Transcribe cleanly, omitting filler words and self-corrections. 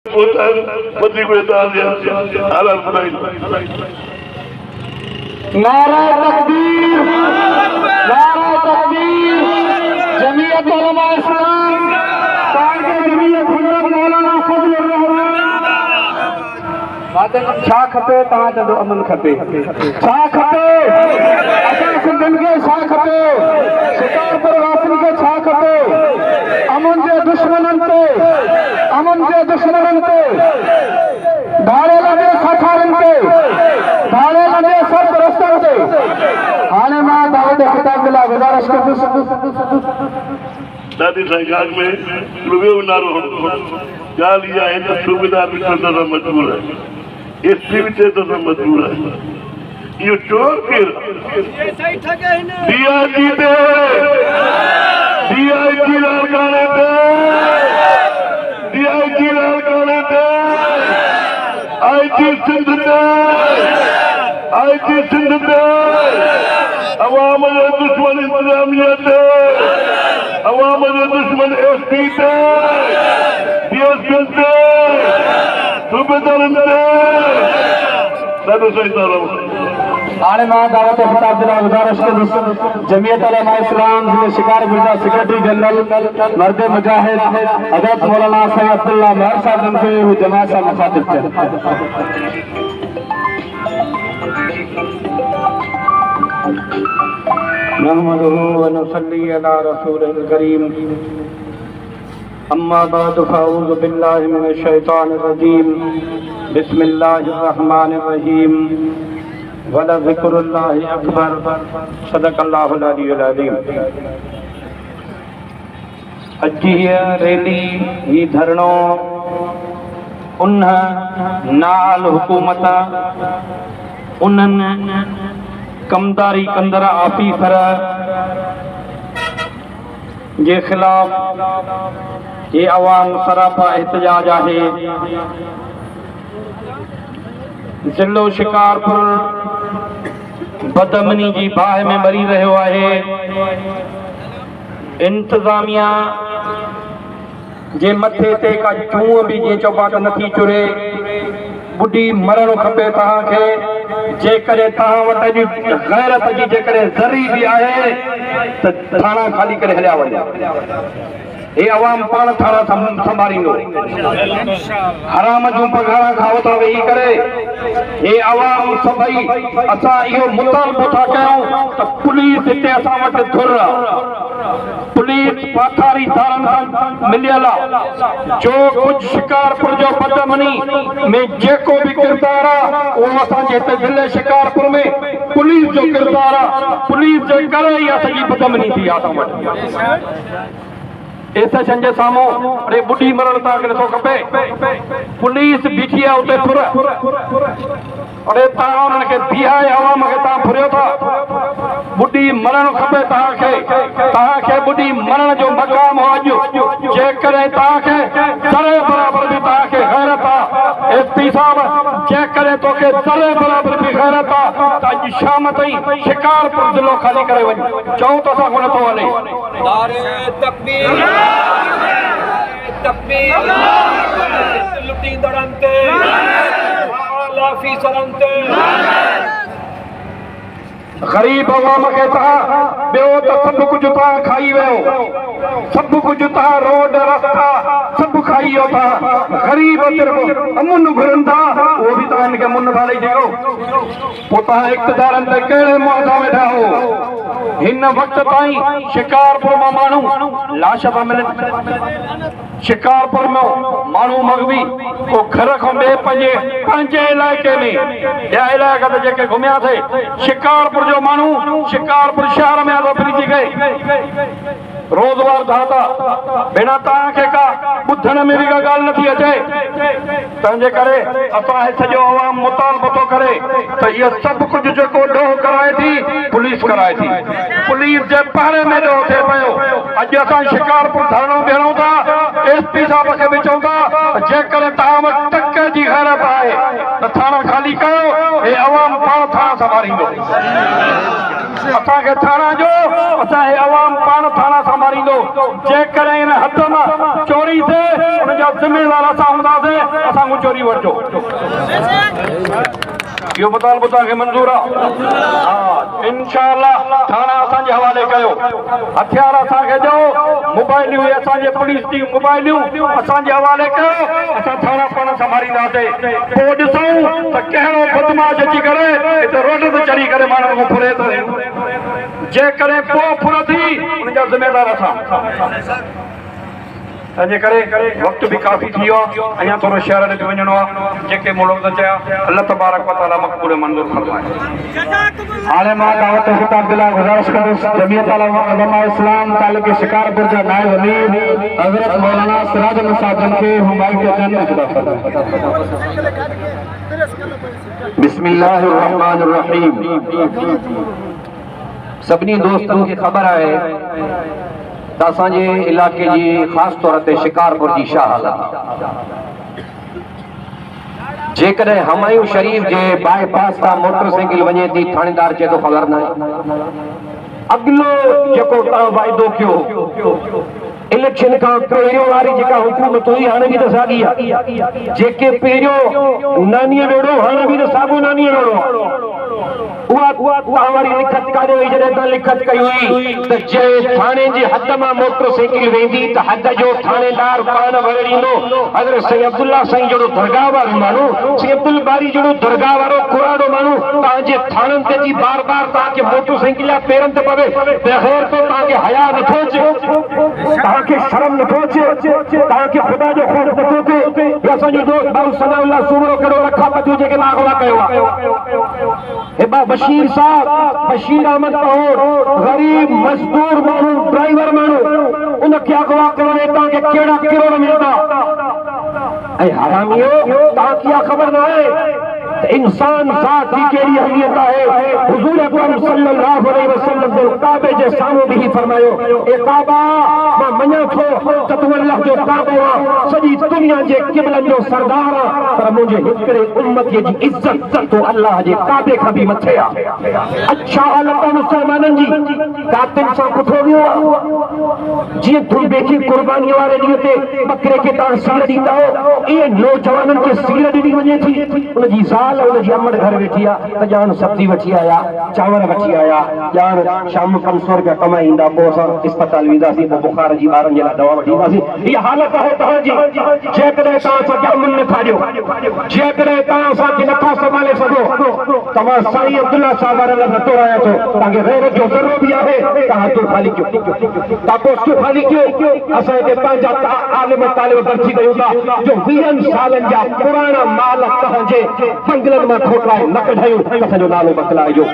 पति को हालात बनाई। नारा तकबीर, नारा तकबीर। जमीयत उलमा इस्लाम कायदे जमीयत हज़रत मौलाना फज़लुर रहमान छा खपे तव्हां चवंदो अमन खपे छा खपे असां सिंधियुनि खे छा खपे शिकारपुर वासियुनि खे छा खपे अमन जे दुश्मननि ते धारे लॻे सखारनि ते धारे लॻे सभु रस्तनि ते हाणे मां दावत ख़िताब जे लाइ गुज़ारिश कंदुसि। दादी साईं गाग में रुवियो नारो ॻाल्हि इहा आहे त सूबेदार बि चवंदा मजबूर आहे, एसपी बि चए थो मजबूर आहे। इहो चोर केरु डीआईजी ते डीआईजी लालकाणे ते डीआईजी लालकाणे ते आईजी सिंध ते आईजी सिंध ते अवाम जो दुश्मन इंतजामिया ते अवाम जो दुश्मन एसपी ते डीएसपी ते सूबेदारनि ते ॾाढो सही नारो। हाणे मां दावत ख़िताब जे लाइ गुज़ारिश कंदुसि। जमीयत उलमा इस्लाम जे शिकारपुर जा सेक्रेटरी जनरल मर्द मुजाहिद हज़रत मौलाना सैयद अब्दुल्ला महर साहिब खे हू जमात सां मुखातिब थियनि। नहमदुहु व नुसल्ली अला रसूलिल करीम अम्मा बाद फ़अऊज़ु बिल्लाहि मिनश शैतानिर रजीम बिस्मिल्लाहिर रहमानिर रहीम वला ज़िक्रुल्लाहि अकबर सदक़ल्लाहुल अलीयुल अज़ीम। अॼु हीअ रैली ही धरणो उन नाल हुकूमत उन्हनि कमदारी कंदड़ ऑफिसर जे ख़िलाफ़ ये अवाम सरापा एहतजाज आहे। ज़िलो शिकारपुर बदअमनी जी बाहि में मरी रहियो आहे। इंतज़ामिया जे मथे ते का चूह बि जीअं चइबो त नथी चुरे। ॿुॾी मरणो खपे तव्हांखे जेकॾहिं तव्हां वटि अॼु गैरत जी जेकॾहिं ज़री बि आहे त थाणा ख़ाली करे हलिया वञो। हे अवाम पाण थाणा संभालींदो। हराम जूं पघारा खाओ था वेही करे। हे अवाम सभई असां इहो मुतालबो था कयूं त पुलिस हिते असां वटि धुर आहे। पुलिस पाथारी धारनि सां मिलियल आहे। जो कुझु शिकारपुर जो बदअमनी में जेको बि किरदारु आहे उहो असांजे हिते ज़िले शिकारपुर में पुलिस जो किरदारु आहे। पुलिस जे करे ई असांजी बदअमनी थी आहे असां वटि। स्टेशन जे साम्हूं अरे ॿुॾी मरण तव्हांखे नथो खपे। पुलिस बीठी आहे उते फुर अरे तव्हां उन्हनि खे बीहाए अवाम खे तव्हां फुरियो था। ॿुॾी मरण खपे तव्हांखे ॿुॾी मरण जो मक़ाम हो अॼु। जेकॾहिं तव्हांखे सरे बराबरि बि तव्हांखे गैरत आहे एसपी साहब, जेकॾहिं तोखे सरे बराबरि बि गैरत आहे त अॼु शाम ताईं शिकारपुर ज़िलो ख़ाली करे वञ। चऊं त असां कोन थो हले। गरीब अवाम खे तव्हां ॿियो त सभु कुझु तव्हां खाई वियो। सभु कुझु तव्हां रोड रस्ता सभु खाई वियो था। गरीब सिर्फ़ अमुन घुरनि था, उहो बि तव्हां हिनखे मुन भाले ॾियो। पोइ तव्हां इक़्तिदारनि ते कहिड़े मुआदा वेठा हो। हिन वक़्त ताईं शिकारपुर मां माण्हू लाश था मिलनि। शिकारपुर में माण्हू मगवी को घर खां ॿिए पंहिंजे इलाइक़े में ॿिया इलाइक़ा त जेके घुमियासीं शिकारपुर जो माण्हू शिकारपुर शहर में आलो फिरी गए रोज़गार धाता बिना तव्हांखे का ॿुधण में बि का ॻाल्हि नथी अचे। तंहिंजे करे असां सॼो अवाम मुतालबो थो करे त इहो सभु कुझु जेको ॾोह कराए थी पुलिस कराए थी। पुलिस जे पहिरे में ॾोह थिए पियो। अॼु असां शिकारपुर धरणो बीहूं था। एसपी साहब खे बि चऊं था जेकॾहिं तव्हां वटि टके जी गैरत आहे त थाणा ख़ाली कयो। हे अवाम पाण थाणा संभालींदो। असांखे थाणा जो असांजे अवाम पाण थाणा संभालींदो जेकॾहिं हिन हथ मां चोरी थिए उनजा ज़िम्मेदार असां हूंदासीं असां को चोरी वठिजो इहो मुतालबो तव्हांखे मंज़ूर आहे हा इंशाअल्लाह थाणा असांजे हवाले कयो हथियार असांखे ॾियो मोबाइलियूं असांजे पुलिस जी मोबाइलियूं असांजे हवाले कयो असां थाणा पाण संभालींदासीं पोइ ॾिसूं त कहिड़ो बदमाश अची करे हिते रोड ते चढ़ी करे माण्हुनि खे फुरे थो जेकॾहिं पोइ फुरंदी उनजा ज़िम्मेदार असां तंहिंजे करे वक़्तु बि काफ़ी थी वियो आहे अञा थोरो शहर ॾे वञिणो आहे जेके मुल्क त चया अल्लाह तबारक व तआला मक़बूल मंज़ूर फरमाए हाणे मां दावत ख़िताब जे लाइ गुज़ारिश कंदुसि जमियत उलमा इस्लाम तालुक शिकारपुर जा नाइब अमीर हज़रत मौलाना सिराज अहमद साहब खे हुमायूं के अचनि बिस्मिल्लाहिर रहमानिर रहीम सभिनी दोस्तनि खे ख़बर आहे त असांजे इलाइक़े जी ख़ासि तौर ते शिकारपुर जी छा हालत जेकॾहिं हुमायूं शरीफ़ जे बाईपास तां मोटरसाइकिल वञे थी थाणेदार चए थो ख़बर न अॻिलो जेको तव्हां वाइदो कयो इलेक्शन खां पहिरियों वारी जेका हुकूमत हुई हाणे बि त साॻी आहे जेके पहिरियों नानीअ वेड़ो हाणे बि त साॻियो नानीअ वेड़ो उहा वारी लिखत काॾे हुई जॾहिं तव्हां लिखत कई हुई त जे थाणे जे हद मां मोटरसाइकिल वेंदी त हद जो थाणेदार पाण वरड़ींदो हज़रत सईद अब्दुल्ला साईं जहिड़ो दरगाह वारो माण्हू सईद अब्दुल बारी जहिड़ो दरगाह वारो कुराड़ो माण्हू तव्हांजे थाणनि ते जी बार बार तव्हांखे मोटरसाइकिल या पेरनि ते पवे बग़ैर तो तव्हांखे हया नथो अचे तव्हांखे शर्म नथो अचे तव्हांखे ख़ुदा जो ख़ौफ़ नथो थिए असांजो दोस्त भाऊ सनाउल्लाह सूबरो कहिड़ो रखा पतियूं जेके मां अॻवा कयो आहे बशीर साहब बशीर अहमद पहोर गरीब मजदूर माण्हू ड्राइवर माण्हू उनखे अॻवा करण तव्हांखे कहिड़ा किरोड़ मिलंदा ऐं हरामियो तव्हांखे इहा ख़बर न आहे इंसान ज़ात जी कहिड़ी अहमियत आहे हुज़ूर अकरम सल्लल्लाहु अलैहि वसल्लम जो काबे जे साम्हूं बि फरमायो ए काबा मां मञा थो त तूं अल्लाह जो काबो आहे सॼी दुनिया जे क़िबलनि जो सरदार आहे पर मुंहिंजे हिकिड़े उम्मतीअ जी इज़त तो अल्लाह जे काबे खां बि मथे आहे अच्छा हालत मुसलमाननि जी कातिल सां पुठो वियो आहे जीअं दुर्बे खे क़ुर्बानीअ वारे ॾींहं ते बकरे खे तव्हां सील ॾींदा हो इहे नौजवाननि खे सील ॾिनी वञे थी उनजी ज़ाल उनजी अमड़ घर वेठी आहे त ॼाण सब्जी वठी आया चांवर वठी आया ॼाण शाम 500 रुपया कमाई ईंदा पोइ असां इस्पताल वेंदासीं पोइ बुखार जी ॿारनि जे लाइ दवा वठी ईंदासीं इहा हालत आहे तव्हांजी जेकॾहिं तव्हां असांखे अमन नथा ॾियो जेकॾहिं तव्हां असांखे नथा संभाले सघो तव्हां साईं अब्दुल्ला साहब वारे लाइ नथो आया थो तव्हांखे गैरत जो ज़रूरु बि आहे तव्हां हथु ख़ाली कयो तव्हां पोस्टूं ख़ाली कयो असां हिते पंहिंजा आलिम तालिब भर्ती कयूं था जो 20 सालनि जा पुराणा माल तव्हांजे बंगलनि मां खोटाए न कढायूं असांजो नालो बतलाइजो।